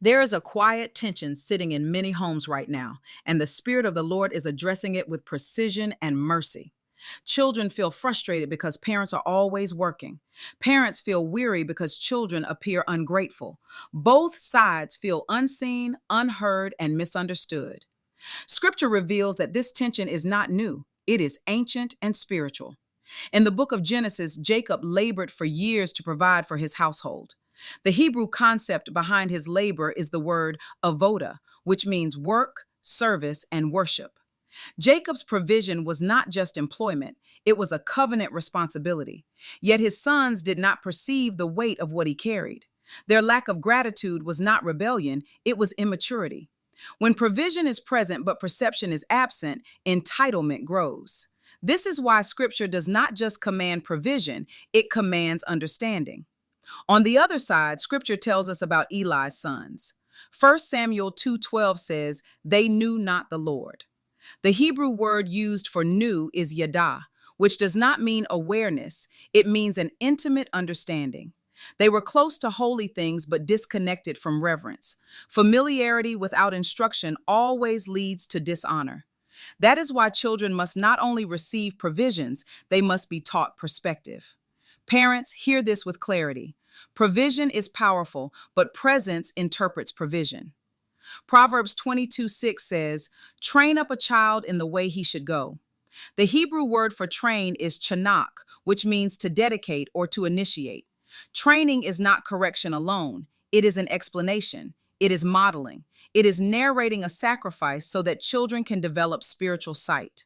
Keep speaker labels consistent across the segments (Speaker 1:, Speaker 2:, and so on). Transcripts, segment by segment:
Speaker 1: There is a quiet tension sitting in many homes right now, and the Spirit of the Lord is addressing it with precision and mercy. Children feel frustrated because parents are always working. Parents feel weary because children appear ungrateful. Both sides feel unseen, unheard, and misunderstood. Scripture reveals that this tension is not new, it is ancient and spiritual. In the book of Genesis, Jacob labored for years to provide for his household. The Hebrew concept behind his labor is the word avoda, which means work, service, and worship. Jacob's provision was not just employment, it was a covenant responsibility. Yet his sons did not perceive the weight of what he carried. Their lack of gratitude was not rebellion, it was immaturity. When provision is present but perception is absent, entitlement grows. This is why scripture does not just command provision, it commands understanding. On the other side, scripture tells us about Eli's sons. 1 Samuel 2:12 says, "They knew not the Lord." The Hebrew word used for knew is yada, which does not mean awareness, it means an intimate understanding. They were close to holy things but disconnected from reverence. Familiarity without instruction always leads to dishonor. That is why children must not only receive provisions, they must be taught perspective. Parents, hear this with clarity. Provision is powerful, but presence interprets provision. Proverbs 22:6 says, "Train up a child in the way he should go." The Hebrew word for train is chanakh, which means to dedicate or to initiate. Training is not correction alone, it is an explanation, it is modeling, it is narrating a sacrifice so that children can develop spiritual sight.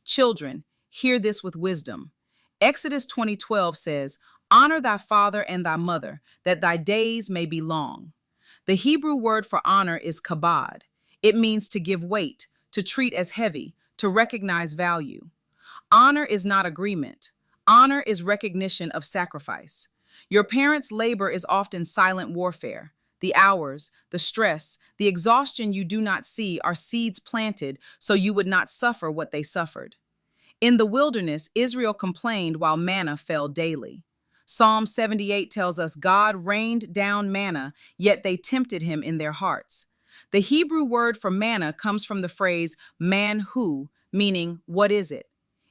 Speaker 1: Children, hear this with wisdom. Exodus 20:12 says, "Honor thy father and thy mother, that thy days may be long." The Hebrew word for honor is kabod. It means to give weight, to treat as heavy, to recognize value. Honor is not agreement. Honor is recognition of sacrifice. Your parents' labor is often silent warfare. The hours, the stress, the exhaustion you do not see are seeds planted so you would not suffer what they suffered. In the wilderness, Israel complained while manna fell daily. Psalm 78 tells us God rained down manna, yet they tempted him in their hearts. The Hebrew word for manna comes from the phrase manhu, meaning what is it?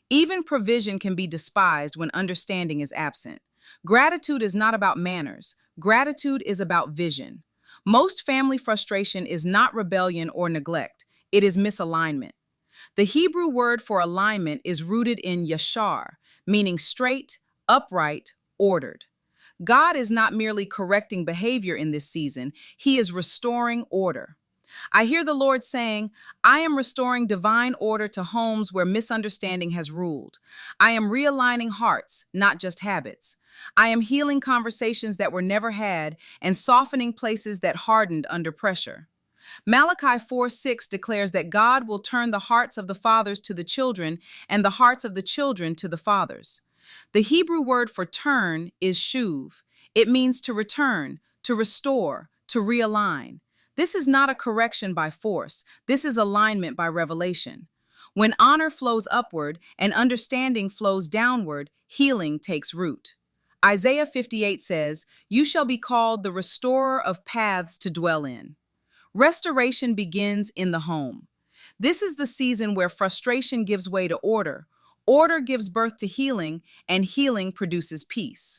Speaker 1: Even provision can be despised when understanding is absent. Gratitude is not about manners. Gratitude is about vision. Most family frustration is not rebellion or neglect. It is misalignment. The Hebrew word for alignment is rooted in yashar, meaning straight, upright, ordered. God is not merely correcting behavior in this season, He is restoring order. I hear the Lord saying, I am restoring divine order to homes where misunderstanding has ruled. I am realigning hearts, not just habits. I am healing conversations that were never had and softening places that hardened under pressure. Malachi 4:6 declares that God will turn the hearts of the fathers to the children and the hearts of the children to the fathers. The Hebrew word for turn is shuv. It means to return, to restore, to realign. This is not a correction by force. This is alignment by revelation. When honor flows upward and understanding flows downward, healing takes root. Isaiah 58 says, "You shall be called the restorer of paths to dwell in." Restoration begins in the home. This is the season where frustration gives way to order, order gives birth to healing, and healing produces peace.